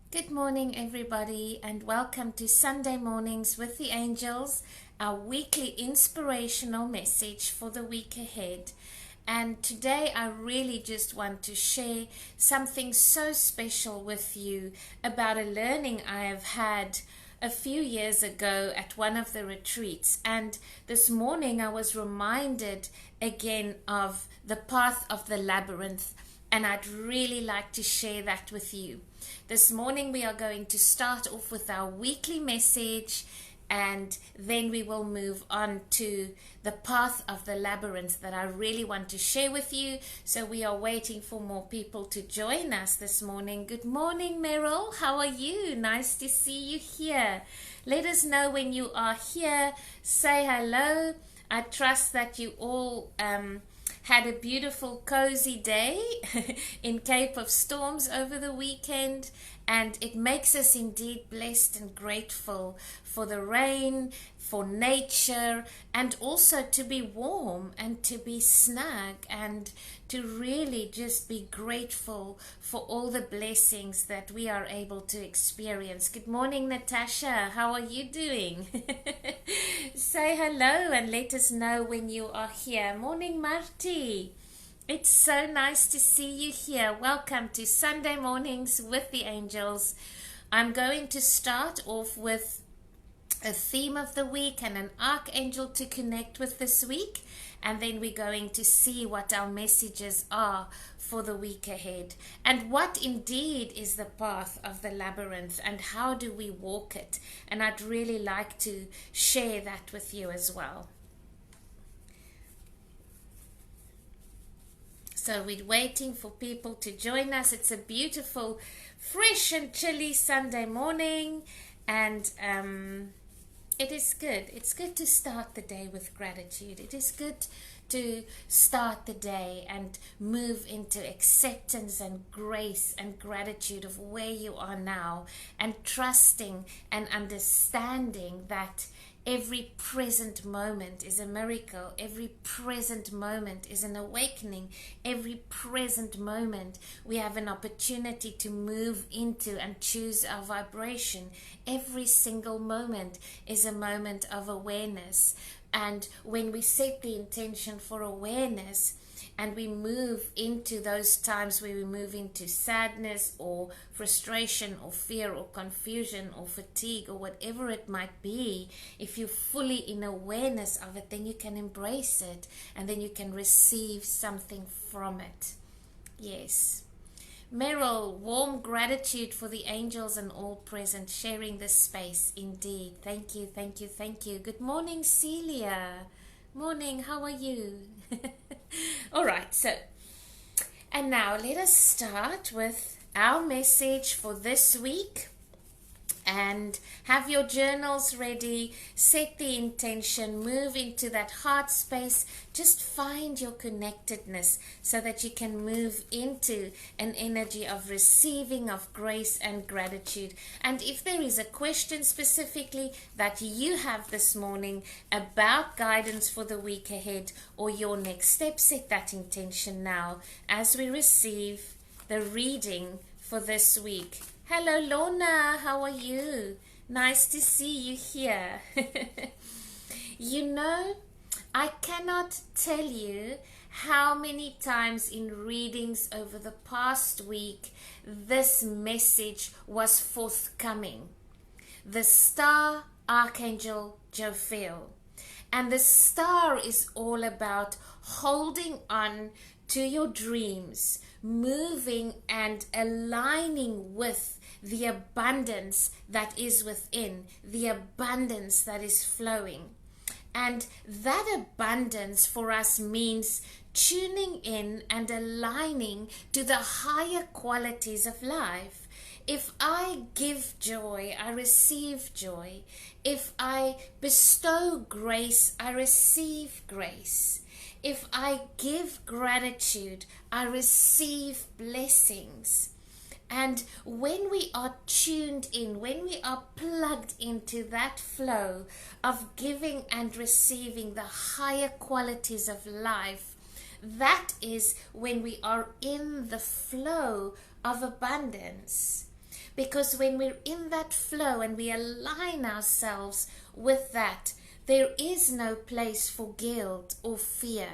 Good morning, everybody, and welcome to Sunday Mornings with the Angels, our weekly inspirational message for the week ahead. And today, I really just want to share something so special with you about a learning I have had a few years ago at one of the retreats. And this morning, I was reminded again of the path of the labyrinth, and I'd really like to share that with you. This morning we are going to start off with our weekly message, and then we will move on to the path of the labyrinth that I really want to share with you. So we are waiting for more people to join us this morning. Good morning, Meryl. How are you? Nice to see you here. Let us know when you are here. Say hello. I trust that you all had a beautiful cozy day in Cape of Storms over the weekend, and it makes us indeed blessed and grateful for the rain, for nature, and also to be warm and to be snug and to really just be grateful for all the blessings that we are able to experience. Good morning, Natasha. How are you doing? Say hello and let us know when you are here. Morning, Marty. It's so nice to see you here. Welcome to Sunday Mornings with the Angels. I'm going to start off with a theme of the week and an archangel to connect with this week, and then we're going to see what our messages are for the week ahead and what indeed is the path of the labyrinth and how do we walk it. And I'd really like to share that with you as well. So we're waiting for people to join us. It's a beautiful, fresh and chilly Sunday morning, and it is good. It's good to start the day with gratitude. It is good to start the day and move into acceptance and grace and gratitude of where you are now, and trusting and understanding that every present moment is a miracle. Every present moment is an awakening. Every present moment we have an opportunity to move into and choose our vibration. Every single moment is a moment of awareness. And when we set the intention for awareness, and we move into those times where we move into sadness or frustration or fear or confusion or fatigue or whatever it might be, if you're fully in awareness of it, then you can embrace it and then you can receive something from it. Yes. Meryl, warm gratitude for the angels and all present sharing this space. Indeed. Thank you, thank you, thank you. Good morning, Celia. Morning, how are you? All right, and now let us start with our message for this week. And have your journals ready, set the intention, move into that heart space, just find your connectedness so that you can move into an energy of receiving of grace and gratitude. And if there is a question specifically that you have this morning about guidance for the week ahead or your next step, set that intention now as we receive the reading for this week. Hello, Lorna. How are you? Nice to see you here. You know, I cannot tell you how many times in readings over the past week this message was forthcoming. The star archangel Jophiel. And the star is all about holding on to your dreams, moving and aligning with the abundance that is within, the abundance that is flowing. And that abundance for us means tuning in and aligning to the higher qualities of life. If I give joy, I receive joy. If I bestow grace, I receive grace. If I give gratitude, I receive blessings. And when we are tuned in, when we are plugged into that flow of giving and receiving the higher qualities of life, that is when we are in the flow of abundance. Because when we're in that flow and we align ourselves with that, there is no place for guilt or fear,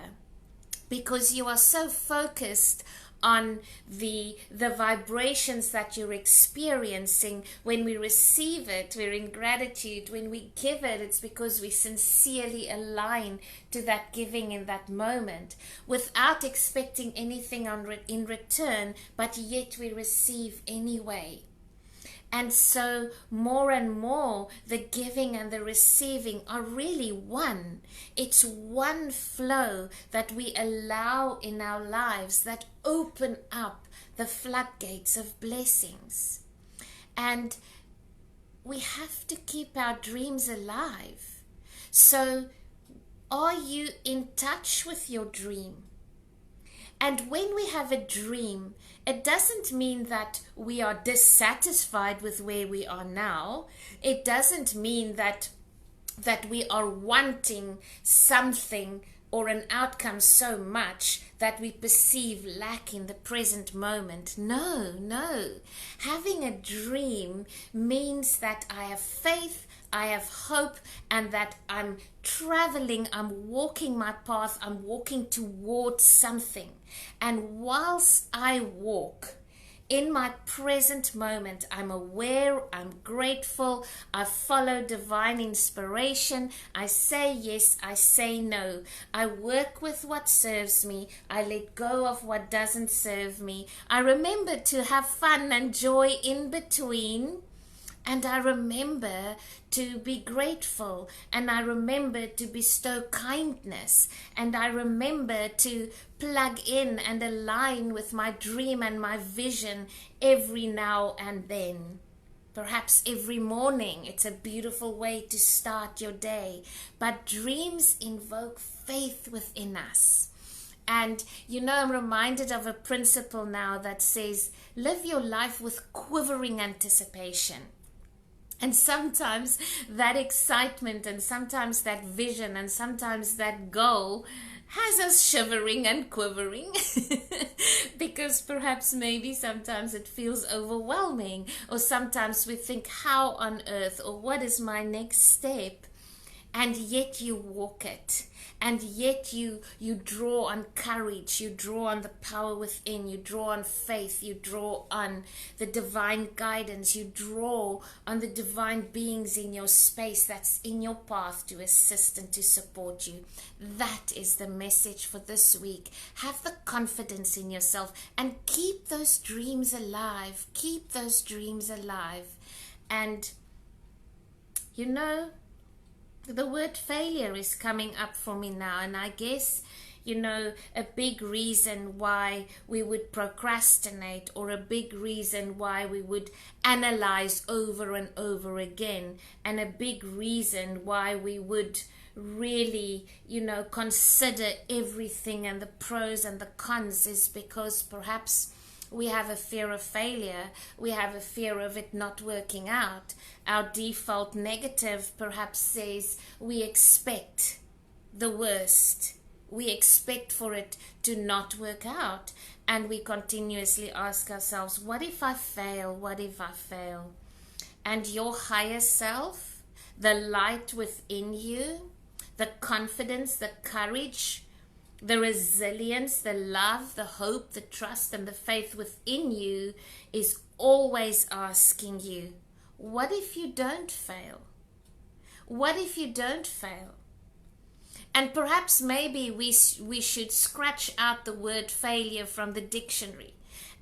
because you are so focused on the vibrations that you're experiencing. When we receive it, we're in gratitude. When we give it, it's because we sincerely align to that giving in that moment, without expecting anything in return, but yet we receive anyway. And so more and more, the giving and the receiving are really one. It's one flow that we allow in our lives that open up the floodgates of blessings. And we have to keep our dreams alive. So are you in touch with your dream? And when we have a dream, it doesn't mean that we are dissatisfied with where we are now. It doesn't mean that we are wanting something or an outcome so much that we perceive lack in the present moment. No, no. Having a dream means that I have faith, I have hope, and that I'm traveling, I'm walking my path, I'm walking towards something. And whilst I walk, in my present moment, I'm aware, I'm grateful, I follow divine inspiration, I say yes, I say no, I work with what serves me, I let go of what doesn't serve me, I remember to have fun and joy in between, and I remember to be grateful, and I remember to bestow kindness, and I remember to plug in and align with my dream and my vision every now and then. Perhaps every morning. It's a beautiful way to start your day. But dreams invoke faith within us. And I'm reminded of a principle now that says, live your life with quivering anticipation. And sometimes that excitement and sometimes that vision and sometimes that goal has us shivering and quivering because perhaps maybe sometimes it feels overwhelming, or sometimes we think, how on earth, or what is my next step? And yet you walk it, and yet you draw on courage, you draw on the power within, you draw on faith, you draw on the divine guidance, you draw on the divine beings in your space that's in your path to assist and to support you. That is the message for this week. Have the confidence in yourself and keep those dreams alive. Keep those dreams alive. And the word failure is coming up for me now, and I guess, a big reason why we would procrastinate, or a big reason why we would analyze over and over again, and a big reason why we would really, consider everything and the pros and the cons is because perhaps we have a fear of failure. We have a fear of it not working out. Our default negative perhaps says we expect the worst. We expect for it to not work out. And we continuously ask ourselves, what if I fail? What if I fail? And your higher self, the light within you, the confidence, the courage, the resilience, the love, the hope, the trust, and the faith within you is always asking you, what if you don't fail? What if you don't fail? And perhaps maybe we should scratch out the word failure from the dictionary,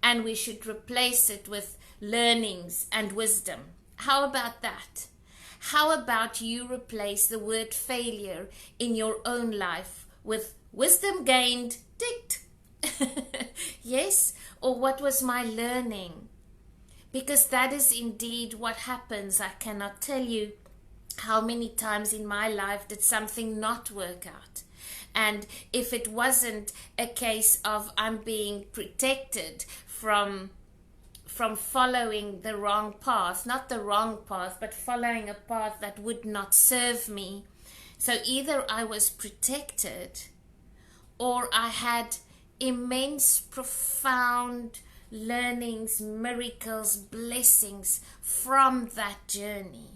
and we should replace it with learnings and wisdom. How about that? How about you replace the word failure in your own life with wisdom gained, ticked. Yes, or what was my learning? Because that is indeed what happens. I cannot tell you how many times in my life did something not work out. And if it wasn't a case of I'm being protected from following the wrong path, not the wrong path, but following a path that would not serve me. So either I was protected, or I had immense, profound learnings, miracles, blessings from that journey.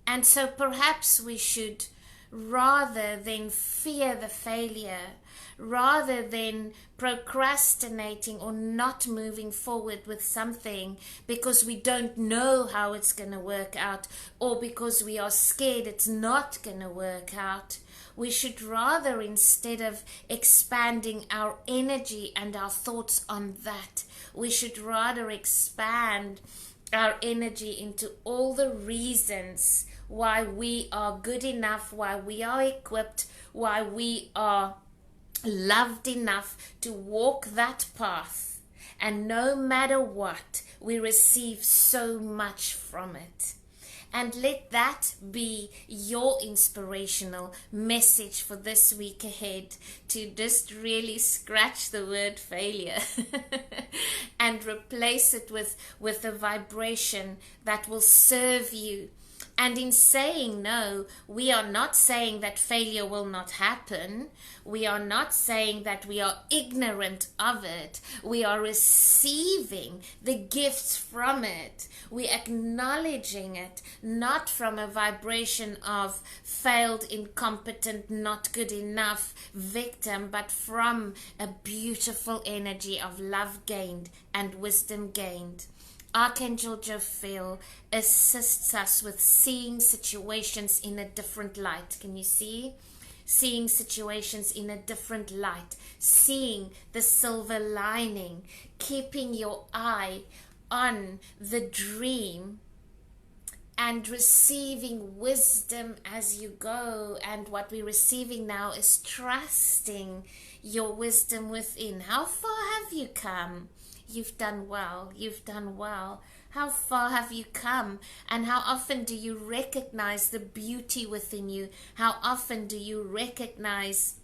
And so perhaps we should, rather than fear the failure, rather than procrastinating or not moving forward with something because we don't know how it's going to work out, or because we are scared it's not going to work out, we should rather, instead of expanding our energy and our thoughts on that, we should rather expand our energy into all the reasons why we are good enough, why we are equipped, why we are loved enough to walk that path. And no matter what, we receive so much from it. And let that be your inspirational message for this week ahead, to just really scratch the word failure and replace it with a vibration that will serve you. And in saying no, we are not saying that failure will not happen. We are not saying that we are ignorant of it. We are receiving the gifts from it. We acknowledging it, not from a vibration of failed, incompetent, not good enough victim, but from a beautiful energy of love gained and wisdom gained. Archangel Jophiel assists us with seeing situations in a different light. Can you see? Seeing situations in a different light. Seeing the silver lining. Keeping your eye on the dream. And receiving wisdom as you go. And what we're receiving now is trusting your wisdom within. How far have you come? You've done well. You've done well. How far have you come? And how often do you recognize the beauty within you? How often do you recognize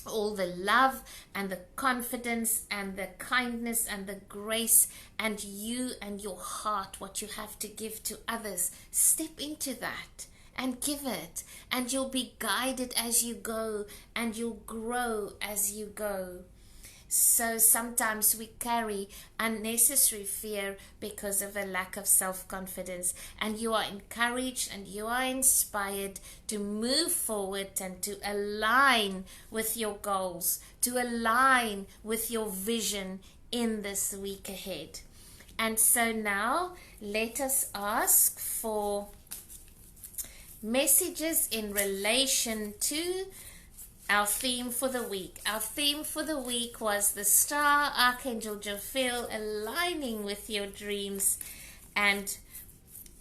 all the love and the confidence and the kindness and the grace and you and your heart, what you have to give to others? Step into that and give it, and you'll be guided as you go, and you'll grow as you go. So sometimes we carry unnecessary fear because of a lack of self-confidence, and you are encouraged and you are inspired to move forward and to align with your goals, to align with your vision in this week ahead. And so now let us ask for messages in relation to our theme for the week. Our theme for the week was the star, Archangel Jophiel, aligning with your dreams and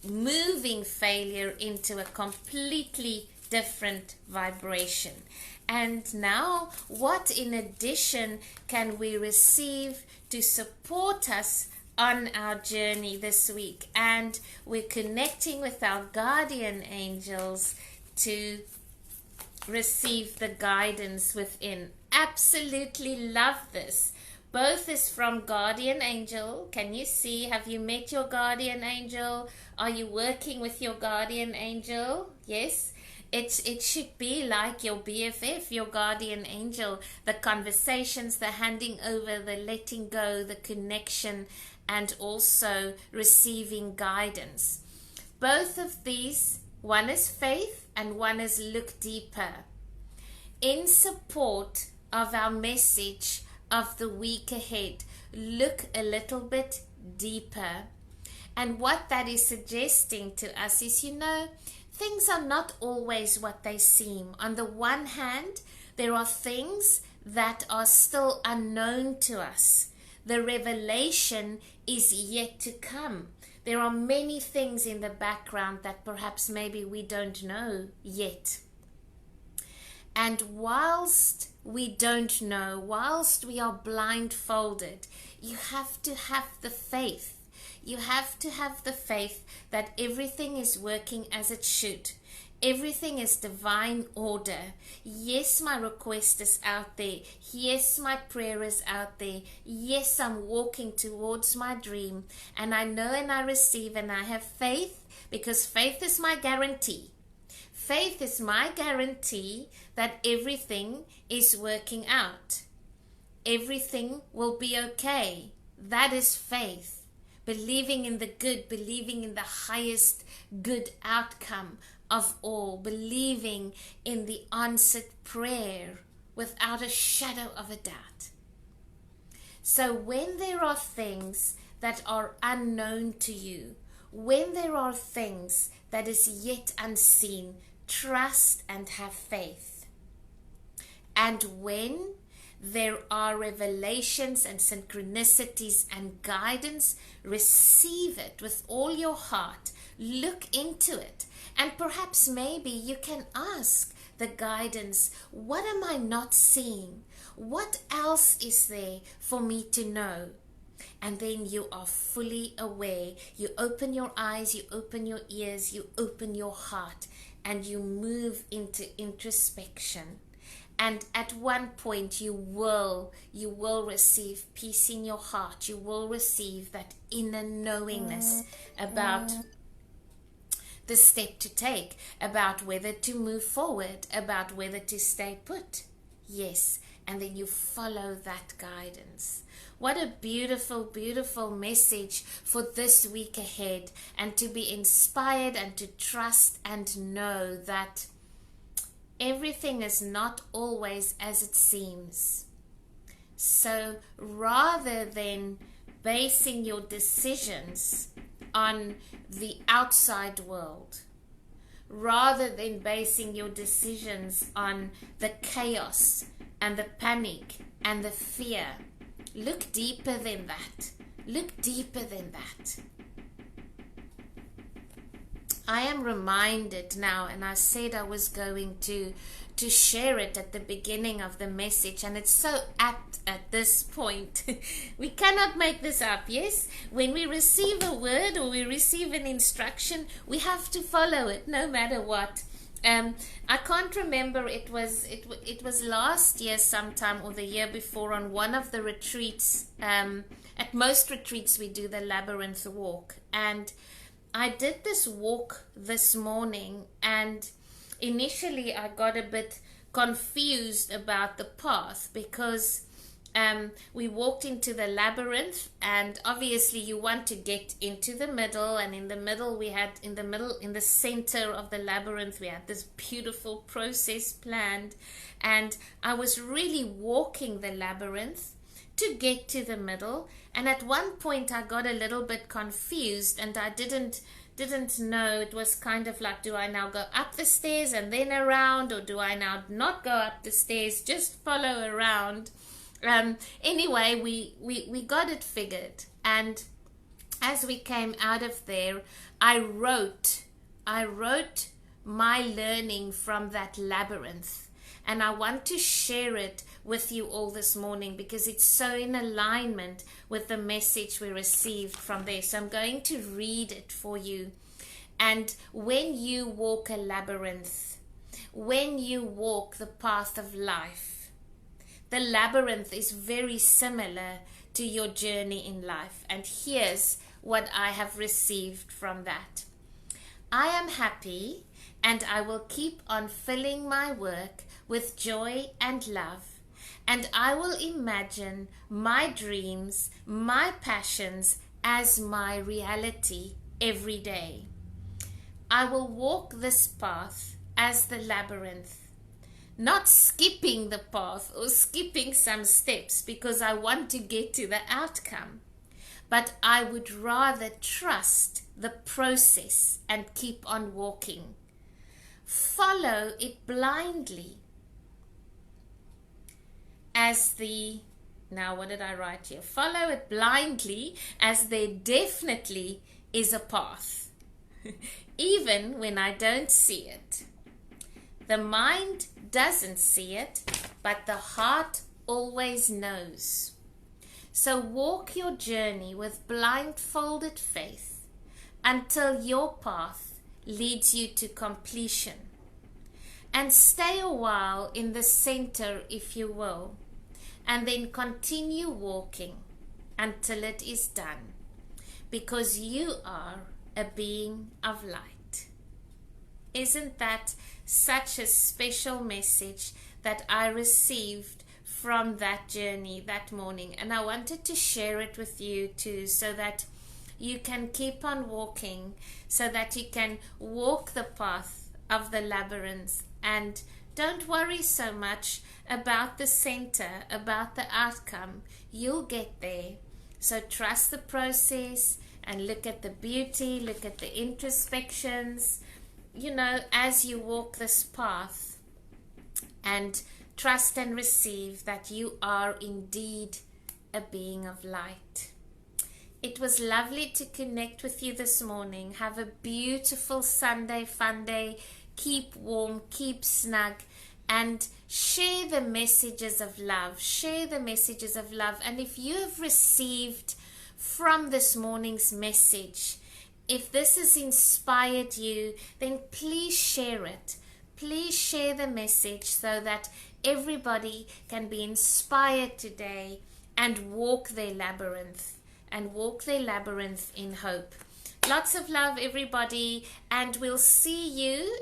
moving failure into a completely different vibration. And now, what in addition can we receive to support us on our journey this week? And we're connecting with our guardian angels to receive the guidance within. Absolutely love this. Both is from guardian angel. Can you see? Have you met your guardian angel? Are you working with your guardian angel? Yes. It should be like your BFF, your guardian angel. The conversations, the handing over, the letting go, the connection, and also receiving guidance. Both of these, one is faith and one is look deeper, in support of our message of the week ahead. Look a little bit deeper. And what that is suggesting to us is, things are not always what they seem. On the one hand, there are things that are still unknown to us. The revelation is yet to come. There are many things in the background that perhaps maybe we don't know yet. And whilst we don't know, whilst we are blindfolded, you have to have the faith. You have to have the faith that everything is working as it should. Everything is divine order. Yes, my request is out there. Yes, my prayer is out there. Yes, I'm walking towards my dream. And I know and I receive and I have faith, because faith is my guarantee. Faith is my guarantee that everything is working out. Everything will be okay. That is faith. Believing in the good, believing in the highest good outcome of all, believing in the answered prayer without a shadow of a doubt. So when there are things that are unknown to you, when there are things that is yet unseen, trust and have faith. And when there are revelations and synchronicities and guidance, receive it with all your heart. Look into it. And perhaps maybe you can ask the guidance, what am I not seeing? What else is there for me to know? And then you are fully aware. You open your eyes, you open your ears, you open your heart, and you move into introspection. And at one point you will receive peace in your heart. You will receive that inner knowingness about the step to take, about whether to move forward, about whether to stay put. Yes, and then you follow that guidance. What a beautiful, beautiful message for this week ahead, and to be inspired and to trust and know that everything is not always as it seems. So rather than basing your decisions on the outside world, rather than basing your decisions on the chaos and the panic and the fear, look deeper than that. Look deeper than that. I am reminded now, and I said I was going to share it at the beginning of the message, and it's so apt at this point. We cannot make this up, yes? When we receive a word or we receive an instruction, we have to follow it no matter what. I can't remember, it was last year sometime or the year before on one of the retreats. At most retreats we do the labyrinth walk, and I did this walk this morning, and initially I got a bit confused about the path because we walked into the labyrinth, and obviously you want to get into the middle, and in the center of the labyrinth we had this beautiful process planned, and I was really walking the labyrinth to get to the middle. And at one point I got a little bit confused, and I didn't know. It was kind of like, do I now go up the stairs and then around, or do I now not go up the stairs, just follow around? Anyway, we got it figured, and as we came out of there, I wrote my learning from that labyrinth, and I want to share it with you all this morning because it's so in alignment with the message we received from there. So I'm going to read it for you. And when you walk a labyrinth, when you walk the path of life, the labyrinth is very similar to your journey in life. And here's what I have received from that. I am happy, and I will keep on filling my work with joy and love. And I will imagine my dreams, my passions as my reality every day. I will walk this path as the labyrinth, not skipping the path or skipping some steps because I want to get to the outcome, but I would rather trust the process and keep on walking. Follow it blindly. Now what did I write here? Follow it blindly, as there definitely is a path, even when I don't see it. The mind doesn't see it, but the heart always knows. So walk your journey with blindfolded faith until your path leads you to completion. And stay a while in the center if you will, and then continue walking until it is done, because you are a being of light. Isn't that such a special message that I received from that journey that morning, and I wanted to share it with you too, so that you can keep on walking, so that you can walk the path of the labyrinth, and don't worry so much about the center, about the outcome. You'll get there. So trust the process and look at the beauty, look at the introspections, as you walk this path, and trust and receive that you are indeed a being of light. It was lovely to connect with you this morning. Have a beautiful Sunday fun day. Keep warm, keep snug, and share the messages of love. Share the messages of love. And if you have received from this morning's message, if this has inspired you, then please share it. Please share the message so that everybody can be inspired today and walk their labyrinth. And walk their labyrinth in hope. Lots of love, everybody, and we'll see you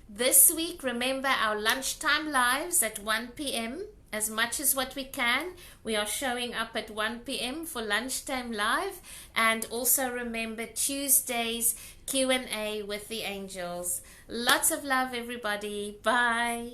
this week. Remember our lunchtime lives at 1 p.m. as much as what we can. We are showing up at 1 p.m. for lunchtime live, and also remember Tuesdays Q&A with the angels. Lots of love, everybody. Bye.